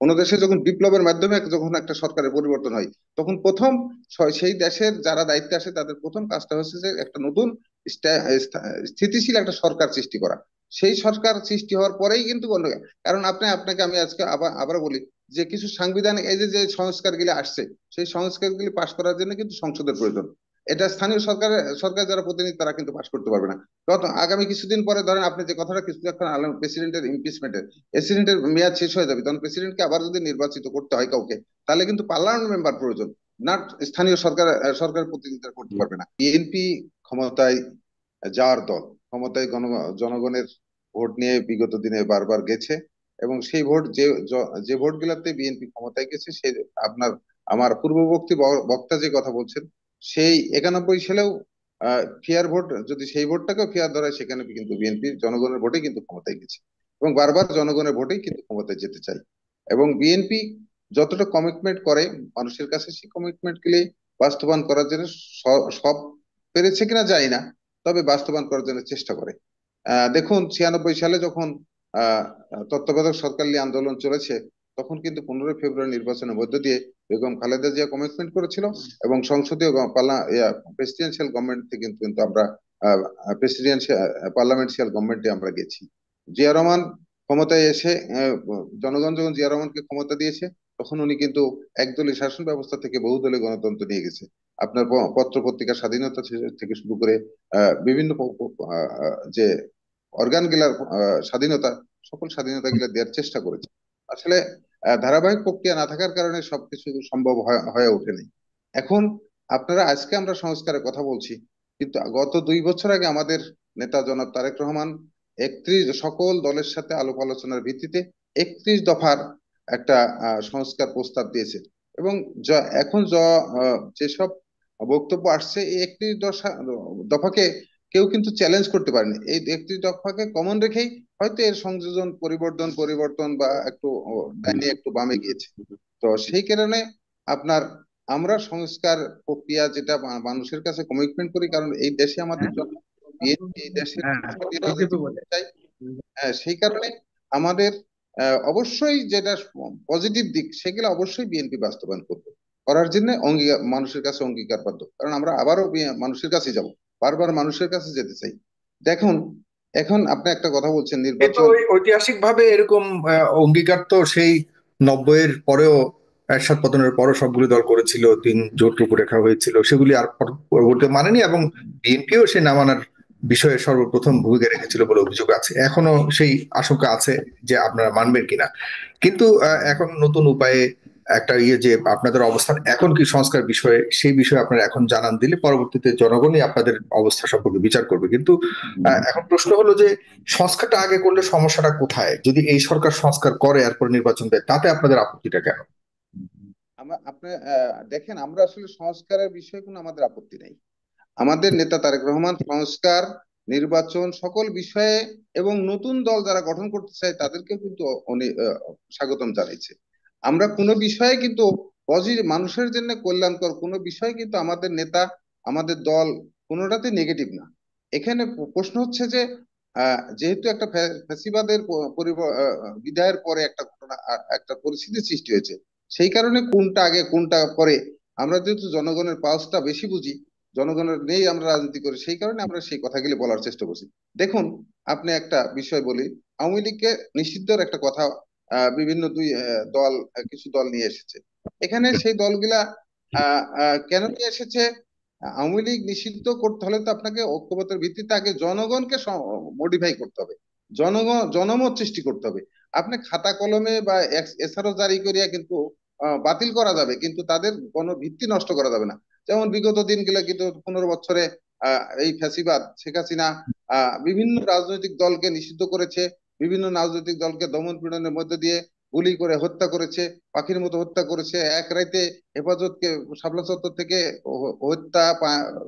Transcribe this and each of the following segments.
কোনো দেশে যখন বিপ্লবের মাধ্যমে যখন একটা সরকারের পরিবর্তন হয়, তখন প্রথম সেই দেশের যারা দায়িত্বে আসে তাদের প্রথম কাজটা হচ্ছে যে একটা নতুন স্থিতিশীল একটা সরকার সৃষ্টি করা। সেই সরকার সৃষ্টি হওয়ার পরেই কিন্তু অন্য, কারণ আপনাকে আমি আজকে আবার বলি যে কিছু সাংবিধানিক এই যে যে সংস্কারগুলি আসছে, সেই সংস্কারগুলি পাশ করার জন্য কিন্তু সংসদের প্রয়োজন। এটা স্থানীয় সরকার যারা প্রতিনিধি তারা কিন্তু পাশ করতে পারবে না। গত আগামী কিছুদিন পরে ধরেন আপনি যে কথাটা কিছুক্ষণ আনলেন প্রেসিডেন্টের ইমপিচমেন্টের, প্রেসিডেন্টের মেয়াদ শেষ হয়ে যাবে, তখন প্রেসিডেন্টকে আবার যদি নির্বাচিত করতে হয় কাউকে, তাহলে কিন্তু পার্লামেন্ট মেম্বার প্রয়োজন, না স্থানীয় সরকার প্রতিনিধিত্ব করতে পারবে না। বিএনপি ক্ষমতায় যাওয়ার দল, ক্ষমতায় জনগণের ভোট নিয়ে বিগত দিনে বারবার গেছে, এবং সেই ভোট যে ভোট গুলাতে বিএনপি ক্ষমতায় গেছে সেই আপনার আমার পূর্ববর্তী বক্তা যে কথা বলছেন, সেই 91 সালেও ফেয়ার ভোট, যদি সেই ভোটটাকেও ফেয়ার ধরা হয়, সেখানে কিন্তু বিএনপি জনগণের ভোটে কিন্তু ক্ষমতায় গেছে, এবং বারবার জনগণের ভোটেই কিন্তু ক্ষমতায় যেতে চাই। এবং বিএনপি যতটা কমিটমেন্ট করে মানুষের কাছে, সেই কমিটমেন্ট গুলি বাস্তবায়ন করার জন্য সব পেরেছে কিনা জানি না, তবে বাস্তবায়ন করার জন্য চেষ্টা করে। দেখুন 96 সালে যখন আহ তত্ত্বাবধায়ক সরকারি আন্দোলন চলেছে, তখন কিন্তু 15ই ফেব্রুয়ারি নির্বাচনের মধ্য দিয়ে বেগম খালেদা জিয়া কমিটমেন্ট করেছিল, এবং সংসদীয় প্রেসিডেন্সিয়াল গভর্নমেন্ট থেকে কিন্তু কিন্তু আমরা প্রেসিডেন্সিয়াল পার্লামেন্টারিয়াল গভর্নমেন্টে আমরা গেছি। জিয়া রহমান ক্ষমতায় এসে জনগণ যখন জিয়া রহমানকে ক্ষমতা দিয়েছে, তখন উনি কিন্তু একদলীয় শাসন ব্যবস্থা থেকে বহুদলীয় গণতন্ত্র নিয়ে গেছে। আপনার পত্র পত্রিকার স্বাধীনতা থেকে শুরু করে বিভিন্ন যে অর্গান গিলার স্বাধীনতা, সকল স্বাধীনতা গিলা দেওয়ার চেষ্টা করেছে। আসলে ধারাবাহিক প্রক্রিয়া না থাকার কারণে সবকিছু সম্ভব হয়ে ওঠেনি। এখন আজকে আমরা সংস্কারের কথা বলছি, কিন্তু গত 2 বছর আগে আমাদের নেতা জনাব তারেক রহমান সকল দলের সাথে আলাপ আলোচনার ভিত্তিতে 31 দফার একটা সংস্কার প্রস্তাব দিয়েছে। এবং এখন যেসব বক্তব্য আসছে, এই 31 দফাকে কেউ কিন্তু চ্যালেঞ্জ করতে পারেনি। এই 31 দফাকে কমন রেখেই হয়তো এর সংযোজন পরিবর্তন বা একটু ডাইনে একটু বামে গিয়েছে। তো সেই কারণে আপনার আমরা সংস্কার প্রক্রিয়া যেটা মানুষের কাছে কমিটমেন্ট করি, কারণ এই দেশে আমাদের হ্যাঁ, জন্য বিএনপি এই দেশের হ্যাঁ, সুষ্ঠু রাজনীতি ঠিকই বলে। করতে চাই। হ্যাঁ, সেই কারণে আমাদের অবশ্যই যেটা পজিটিভ দিক সেগুলো অবশ্যই বিএনপি বাস্তবায়ন করবে, করার জন্য অঙ্গীকার, মানুষের কাছে অঙ্গীকারবদ্ধ, কারণ আমরা আবারও মানুষের কাছে যাব, বারবার মানুষের কাছে যেতে চাই। দেখুন, এখন আপনি একটা কথা বলছেন কিন্তু নির্বাচন। ওই ঐতিহাসিক ভাবে এরকম অঙ্গীকার তো সেই 90-এর পরেও, এরশাদ পতনের পরও সবগুলো দল করেছিল, তিন জোট রূপরেখা হয়েছিল, সেগুলি আর পরবর্তী মানেনি, এবং বিএনপিও সে না মানার বিষয়ে সর্বপ্রথম ভূমিকা রেখেছিল বলে অভিযোগ আছে। এখনো সেই আশঙ্কা আছে যে আপনারা মানবেন কিনা। কিন্তু এখন নতুন উপায়ে একটা যে আপনাদের অবস্থান এখন কি সংস্কার বিষয়ে, সেই বিষয়ে আপনারা এখন জানান দিলে পরবর্তীতে জনগণই আপনাদের অবস্থা সম্পর্কে বিচার করবে। কিন্তু এখন প্রশ্ন হলো যে সংস্কারটা আগে করলে সমস্যাটা কোথায়? যদি এই সরকার সংস্কার করে এরপর নির্বাচন দেয়, তাতে আপনাদের আপত্তিটা কেন? আপনি দেখেন, আমরা আসলে সংস্কারের বিষয়ে কোনো আমাদের আপত্তি নাই। আমাদের নেতা তারেক রহমান সংস্কার, নির্বাচন সকল বিষয়ে, এবং নতুন দল যারা গঠন করতে চায় তাদেরকেও কিন্তু উনি স্বাগতম জানাইছে। আমরা কোনো বিষয়ে কিন্তু মানুষের জন্য কল্যাণকর কোনো বিষয় কিন্তু আমাদের নেতা, আমাদের দল কোনোটাতে নেগেটিভ না। এখানে প্রশ্ন হচ্ছে যে যেহেতু একটা ফ্যাসিবাদের বিদায়ের পরে একটা ঘটনা, একটা পরিস্থিতি সৃষ্টি হয়েছে, সেই কারণে কোনটা আগে কোনটা পরে, আমরা যেহেতু জনগণের পালসটা বেশি বুঝি, জনগণের নেই আমরা রাজনীতি করি, সেই কারণে আমরা সেই কথাগুলি বলার চেষ্টা করছি। দেখুন, আপনি একটা বিষয় বলি, আওয়ামী লীগকে নিষিদ্ধের একটা কথা বিভিন্ন কিছু দল নিয়ে এসেছে। এখানে সেই দলগুলা কেন নিয়ে এসেছে? আওয়ামী লীগ নিষিদ্ধ করতে হলে তো আপনাকে ঐক্যমতের ভিত্তিতে আগে জনগণকে মডিফাই করতে হবে, জনমত সৃষ্টি করতে হবে। আপনি খাতা কলমে বা এসআরও জারি করিয়া কিন্তু বাতিল করা যাবে, কিন্তু তাদের কোনো ভিত্তি নষ্ট করা যাবে না। যেমন বিগত দিনগুলো কিন্তু 15 বছরে এই ফ্যাসিবাদ শেখ হাসিনা বিভিন্ন রাজনৈতিক দলকে নিষিদ্ধ করেছে, বিভিন্ন রাজনৈতিক দলকে দমন পীড়নের মধ্যে দিয়ে গুলি করে হত্যা করেছে, পাখির মতো হত্যা করেছে। এক রাইতে হেফাজতকে শাপলা চত্বর থেকে হত্যা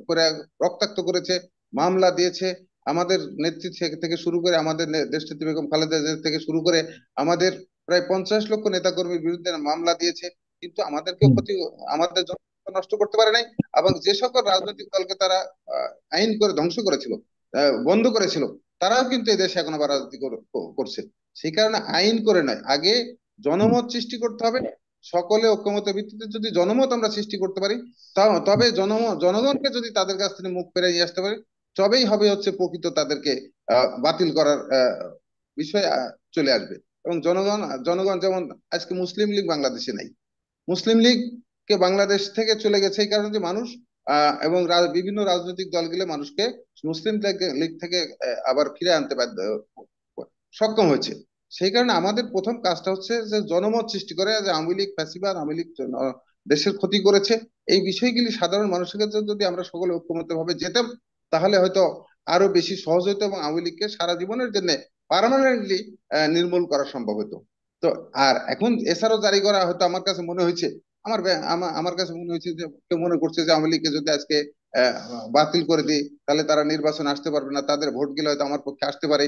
করে রক্তাক্ত করেছে, মামলা দিয়েছে। আমাদের নেতৃত্ব থেকে শুরু করে, আমাদের দেশনেত্রী বেগম খালেদা জিয়া থেকে শুরু করে আমাদের প্রায় 50 লক্ষ নেতাকর্মীর বিরুদ্ধে মামলা দিয়েছে, কিন্তু আমাদের জন্য নষ্ট করতে পারে নাই। এবং যে সকল রাজনৈতিক দলকে তারা আইন করে ধ্বংস করেছিল, বন্ধ করেছিল, তারাও কিন্তু এই দেশে এখন আবার রাজনীতি করছে। সেই কারণে আইন করে নয়, আগে জনমত সৃষ্টি করতে হবে। সকলে ঐক্যমতের ভিত্তিতে যদি জনমত আমরা সৃষ্টি করতে পারি, তবে জনগণকে যদি তাদের কাছ থেকে মুখ ফেরাই নিয়ে আসতে পারি, তবেই হবে হচ্ছে প্রকৃত তাদেরকে বাতিল করার বিষয় চলে আসবে। এবং জনগণ জনগণ যেমন আজকে মুসলিম লীগ বাংলাদেশে নাই, মুসলিম লীগ কে বাংলাদেশ থেকে চলে গেছে এই কারণে যে মানুষ এবং বিভিন্ন রাজনৈতিক দলগুলো মানুষকে মুসলিম লীগ থেকে আবার ফিরে আনতে সক্ষম হয়েছে। সেই কারণে আমাদের প্রথম কাজটা হচ্ছে যে জনমত সৃষ্টি করে যে আওয়ামী লীগ ফ্যাসিবাদ, আওয়ামী লীগ দেশের ক্ষতি করেছে, এই বিষয়গুলি সাধারণ মানুষের কাছে যদি আমরা সকলে ঐক্যমত ভাবে যেতাম, তাহলে হয়তো আরো বেশি সহজ হতো এবং আওয়ামী লীগকে সারা জীবনের জন্য পার্মানেন্টলি নির্মূল করা সম্ভব হতো। তো আর এখন এছাড়াও জারি করা হয়তো আমার কাছে মনে হয়েছে, আমার কাছে মনে হয়েছে যে কেউ মনে করছে যে আওয়ামী লীগকে যদি আজকে আহ, বাতিল করে দিই, তাহলে তারা নির্বাচন আসতে পারবে না, তাদের ভোট গেলে হয়তো আমার পক্ষে আসতে পারে।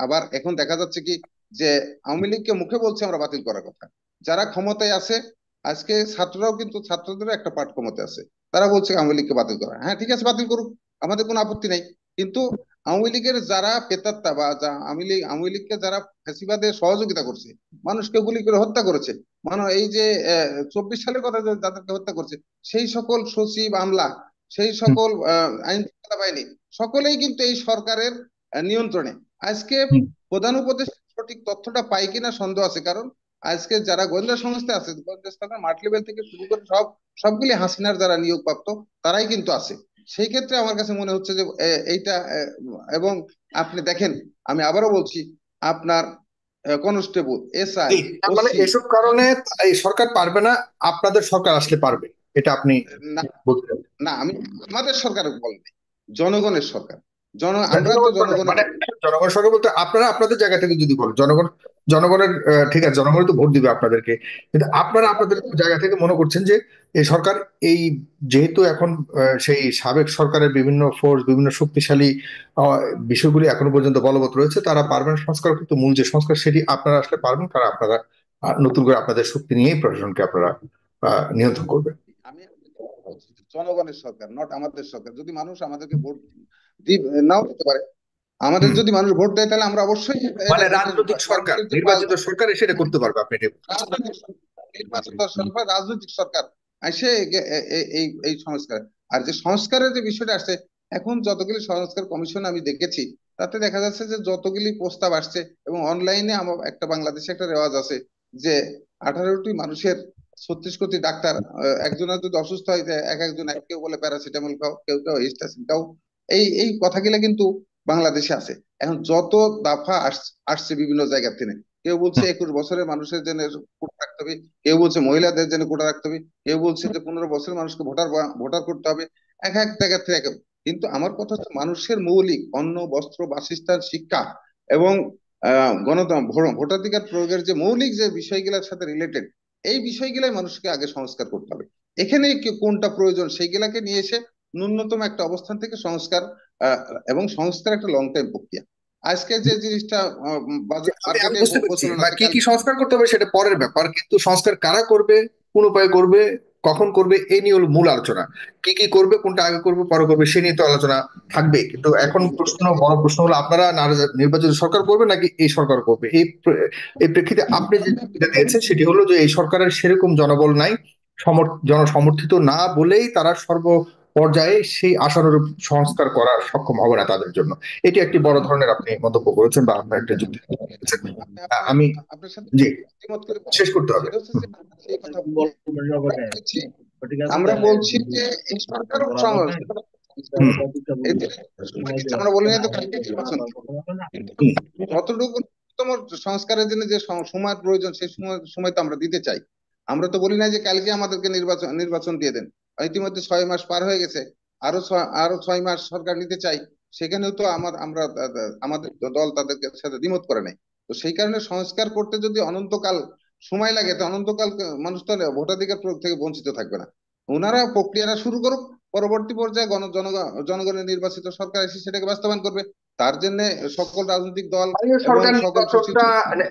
আবার এখন দেখা যাচ্ছে কি যে আওয়ামী লীগকে মুখে বলছে আমরা বাতিল করার কথা, যারা ক্ষমতায় আছে আজকে ছাত্ররাও কিন্তু ছাত্রদেরও একটা পার্ট ক্ষমতায় আছে, তারা বলছে আওয়ামী লীগকে বাতিল করা, হ্যাঁ ঠিক আছে বাতিল করুক, আমাদের কোনো আপত্তি নাই। কিন্তু আওয়ামী লীগের যারা পেতাত্তা বা আওয়ামী লীগকে যারা ফ্যাসিবাদে সহযোগিতা করছে, মানুষকে গুলি করে হত্যা করেছে, এই যে 24 সালের কথা যাদেরকে হত্যা করছে, সেই সকল সচিব আমলা, সেই হুম, সকল আইন শৃঙ্খলা বাহিনী, সকলেই কিন্তু এই সরকারের নিয়ন্ত্রণে। আজকে হুম। প্রধান উপদেষ্টা সঠিক তথ্যটা পাই কিনা সন্দেহ আছে, কারণ আজকে যারা গোয়েন্দা সংস্থা আছে, গোয়েন্দা সংস্থা মাঠ লেভেল থেকে শুরু করে সবগুলি হাসিনার যারা নিয়োগপ্রাপ্ত, তারাই কিন্তু আছে। সেই ক্ষেত্রে আমার কাছে মনে হচ্ছে যে এইটা এবং আপনি দেখেন, আমি আবারও বলছি, আপনার কনস্টেবল, এসআই, জি, তার মানে ওসি, এসব কারণে এই সরকার পারবে না, আপনাদের সরকার আসলে পারবে, এটা আপনি না বলতে চান? না আমি আমাদের সরকারের বলেনি, জনগণের সরকার। না, আমরা তো জনগণ সরকার জনগণের। মানে জনগণ সরকার বলতে আপনারা আপনাদের জায়গা থেকে যদি বলেন, জনগণের ঠিক আছে, জনগণ তো ভোট দিবে আপনাদেরকে, কিন্তু আপনারা আপনাদের জায়গা থেকে মনে করছেন যে এই সরকার, এই যেহেতু এখন সেই সাবেক সরকারের বিভিন্ন ফোর্স, বিভিন্ন শক্তিশালী আহ, বিষয়গুলি এখনো পর্যন্ত বলবৎ রয়েছে, তারা পারবেন সংস্কার, কিন্তু মূল যে সংস্কার সেটি আপনারা আসলে পারবেন, কারণ আপনারা নতুন করে আপনাদের শক্তি নিয়েই প্রশাসনকে আপনারা নিয়ন্ত্রণ করবেন। আমি বলছি যে জনগণের সরকার, নট আমাদের সরকার। যদি মানুষ আমাদেরকে ভোট নাও দিতে পারে, আমাদের হুম। যদি মানুষ ভোট দেয়, তাহলে আমরা অবশ্যই মানে এটার রাজনৈতিক সরকার, মানুষের যে নির্বাচিত সরকার এসে এটা করতে পারবে, আপনি এটা বলছেন। রাজনৈতিক নির্বাচিত সরকার, রাজনৈতিক সরকার আসে এই সংস্কার। আর যে সংস্কারের যে বিষয়টা আসছে, এখন যতগুলি সংস্কার কমিশন আমি দেখেছি, তাতে দেখা যাচ্ছে যে যতগুলি প্রস্তাব আসছে, এবং অনলাইনে আমার একটা বাংলাদেশে একটা রেওয়াজ আছে যে 18টি মানুষের 36 কোটি ডাক্তার, একজনের যদি অসুস্থ হয় যে এক একজন কেউ বলে প্যারাসিটামল খাও, কেউ কেউ হিস্টাসিন খাও, এই কথাগুলো কিন্তু বাংলাদেশে আছে। এখন যত দফা আসছে বিভিন্ন জায়গা থেকে, কেউ বলছে হুম। 21 বছরের মানুষের জন্য কোটা রাখতে হবে, কেউ বলছে মহিলাদের জন্য কোটা রাখতে হবে, কেউ বলছে যে 15 বছরের মানুষকে ভোটার করতে হবে, এক এক জায়গা থেকে কিন্তু আমার কথা হচ্ছে মানুষের মৌলিক অন্ন, বস্ত্র, বাসস্থান, শিক্ষা এবং গণতন্ত্র, ভোটাধিকার প্রয়োগের যে মৌলিক যে বিষয়গুলোর সাথে রিলেটেড, এই বিষয়গুলাই মানুষকে আগে সংস্কার করতে হবে। এখানে কোনটা প্রয়োজন সেইগুলাকে নিয়ে এসে ন্যূনতম একটা অবস্থান থেকে সংস্কার, আহ, এবং সংস্কার একটা লং টাইম প্রক্রিয়া। আজকে যে জিনিসটা যে আমি মার্কেটে বুঝতে পারছি, প্রচলন বা আছে, কি কি সংস্কার করতে হবে সেটা পরের ব্যাপার, কিন্তু সংস্কার কারা করবে, কোন উপায়ে করবে, কখন করবে, এই নিয়ে হলো মূল আলোচনা। কি কি করবে, কোনটা আগে করবে পরে করবে, সে নিয়ে তো আলোচনা থাকবে, কিন্তু এখন বড় প্রশ্ন হলো আপনারা নির্বাচিত সরকার করবে নাকি এই সরকার করবে। এই প্রেক্ষিতে আপনি যে যুক্তিটা দিয়েছেন সেটি হলো যে এই সরকারের সেরকম জনবল নাই, জনসমর্থিত না বলেই তারা সর্ব পর্যায়ে সেই আশানুরূপ সংস্কার করার সক্ষম হবে না তাদের জন্য। এটি একটি বড় ধরনের আপনি মন্তব্য করেছেন, বা আপনার একটা যুক্তি দিয়েছেন। আপনি আপনার আমি, আপনার সাথে জি, দ্বিমত করে শেষ বলছি। করতে হবে। সেটা হচ্ছে হুম, যে আমরা সেই কথা আমরা বলছি, আমরা বলছি যে এই সরকার হুম, আমরা বলি না তো কালকে নির্বাচন করবো। কিন্তু হুম, যতটুকু ন্যূনতম সংস্কারের জন্য যে সময়ের প্রয়োজন, সেই সময় তো আমরা দিতে চাই। আমরা তো বলি না যে কালকে আমাদেরকে নির্বাচন দিয়ে দেন। ইতিমধ্যে 6 মাস পার হয়ে গেছে, আরো 6 মাস সরকার নিতে চাই। সেখানেও তো আমাদের দল তাদের সাথে দ্বিমত করে নাই। তো সেই কারণে সংস্কার করতে যদি অনন্তকাল সময় লাগে, তো অনন্তকাল মানুষ তো ভোটাধিকার প্রয়োগ থেকে বঞ্চিত থাকবে না। ওনারা প্রক্রিয়াটা শুরু করুক, পরবর্তী পর্যায়ে জনগণের নির্বাচিত সরকার এসে সেটাকে বাস্তবায়ন করবে। তার জন্য সকল রাজনৈতিক দল স্থানীয় এবং সরকার সকল নির্বাচনটা মানে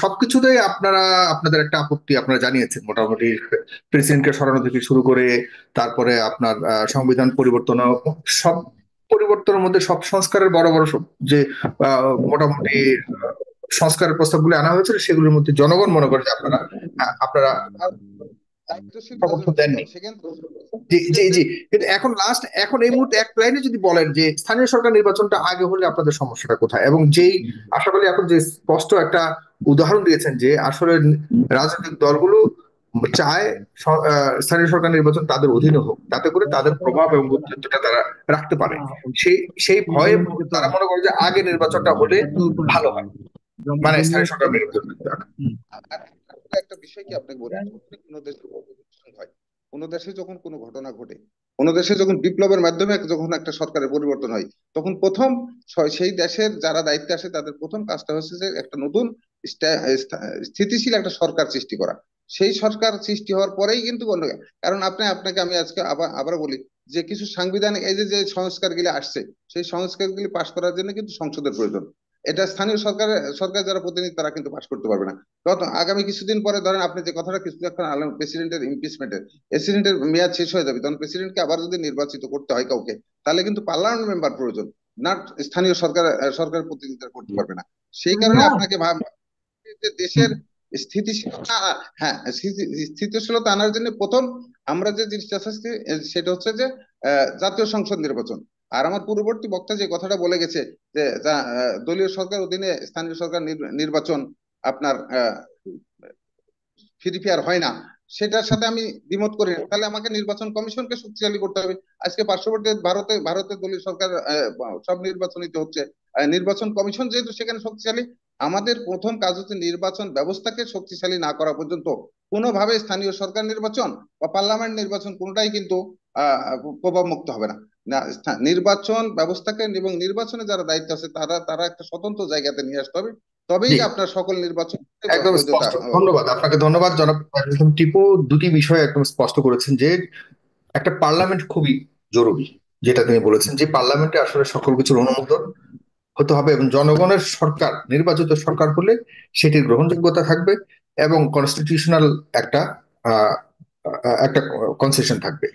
সবকিছুতেই আপনারা আপনাদের একটা আপত্তি আপনারা জানিয়েছেন, মোটামুটি প্রেসিডেন্টকে সরানো থেকে শুরু করে, তারপরে আপনার সংবিধান পরিবর্তন, সব পরিবর্তনের মধ্যে সব সংস্কারের বড় বড় যে মোটামুটি সংস্কারের প্রস্তাবগুলো আনা হয়েছিল সেগুলোর মধ্যে জনগণ মনে করে যে আপনারা আর দায়িত্বশীল সমর্থন রাজনৈতিক দেননি। দল সেখানে জি জি সেক্ষেত্রে জি। কিন্তু এখন এই মুহূর্তে এক লাইনে যদি বলেন যে স্থানীয় সরকার নির্বাচনটা আগে হলে আপনাদের সমস্যাটা কোথায়, এবং যেই আশা করি এখন যে স্পষ্ট একটা উদাহরণ দিয়েছেন যে আসলে রাজনৈতিক দলগুলো চায় স্থানীয় সরকার নির্বাচন তাদের অধীনে হোক, তাতে করে তাদের প্রভাব এবং গুরুত্বটা তারা রাখতে পারে। সেই সেই ভয়ে তারা মনে করে যে আগে নির্বাচনটা হলে ভালো হয়, মানে স্থানীয় সরকার নির্বাচন। আর একটা বিষয় কি আপনাকে বলি, যখনই কোনো দেশে revolution হয়, কোনো দেশে যখন কোনো ঘটনা ঘটে, কোনো দেশে যখন বিপ্লবের মাধ্যমে যখন একটা সরকারের পরিবর্তন হয়, তখন প্রথম সেই দেশের যারা দায়িত্বে আসে তাদের প্রথম কাজটা হচ্ছে যে একটা নতুন স্থিতিশীল একটা সরকার সৃষ্টি করা। সেই সরকার সৃষ্টি হওয়ার পরেই কিন্তু অন্য, কারণ আপনাকে আমি আজকে আবার বলি যে কিছু সাংবিধানিক এই যে যে সংস্কারগুলি আসছে, সেই সংস্কারগুলি পাশ করার জন্য কিন্তু সংসদের প্রয়োজন। এটা স্থানীয় সরকার যারা প্রতিনিধি তারা কিন্তু পাশ করতে পারবে না। গত আগামী কিছুদিন পরে ধরেন আপনি যে কথাটা কিছুক্ষণ আনলেন প্রেসিডেন্টের ইমপিচমেন্টের, প্রেসিডেন্টের মেয়াদ শেষ হয়ে যাবে, তখন প্রেসিডেন্টকে আবার যদি নির্বাচিত করতে হয় কাউকে, তাহলে কিন্তু পার্লামেন্ট মেম্বার প্রয়োজন, না স্থানীয় সরকার প্রতিনিধিত্ব করতে পারবে না। সেই কারণে আপনাকে যে দেশের স্থিতিশীলতা, হ্যাঁ স্থিতিশীলতা আনার জন্য প্রথম আমরা যে জিনিসটা আছে সেটা হচ্ছে যে জাতীয় সংসদ নির্বাচন। আর আমার পূর্ববর্তী বক্তা যে কথাটা বলে গেছে যে দলীয় সরকার অধীনে স্থানীয় সরকার নির্বাচন আপনার ফ্রি ফেয়ার হয় না, সেটার সাথে আমি দ্বিমত করি না। তাহলে আমাকে নির্বাচন কমিশনকে শক্তিশালী করতে হবে। আজকে পার্শ্ববর্তী ভারতে দলীয় সরকার সব নির্বাচনিত হচ্ছে, নির্বাচন কমিশন যেহেতু সেখানে শক্তিশালী, আমাদের প্রথম কাজ হচ্ছে নির্বাচন ব্যবস্থাকে শক্তিশালী না করা পর্যন্ত কোনোভাবে স্থানীয় সরকার নির্বাচন বা পার্লামেন্ট নির্বাচন কোনোটাই কিন্তু প্রভাব মুক্ত হবে না। নির্বাচন ব্যবস্থাকে এবং নির্বাচনে যারা দায়িত্ব আছে তারা তারা একটা স্বতন্ত্র জায়গাতে নিয়ে আসতে হবে, তবেই জি, আপনার সকল নির্বাচন একদম বৈধতা। স্পষ্ট। ধন্যবাদ আপনাকে, ধন্যবাদ জনাব তাজুল ইসলাম টিপু। দুটি বিষয় একদম স্পষ্ট করেছেন যে একটা পার্লামেন্ট খুবই জরুরি, যেটা তিনি বলেছেন যে পার্লামেন্টে আসলে সকল কিছুর অনুমোদন হতে হবে এবং জনগণের সরকার, নির্বাচিত সরকার হলে সেটির গ্রহণযোগ্যতা থাকবে এবং কনস্টিটিউশনাল একটা আহ একটা কনসেশন থাকবে।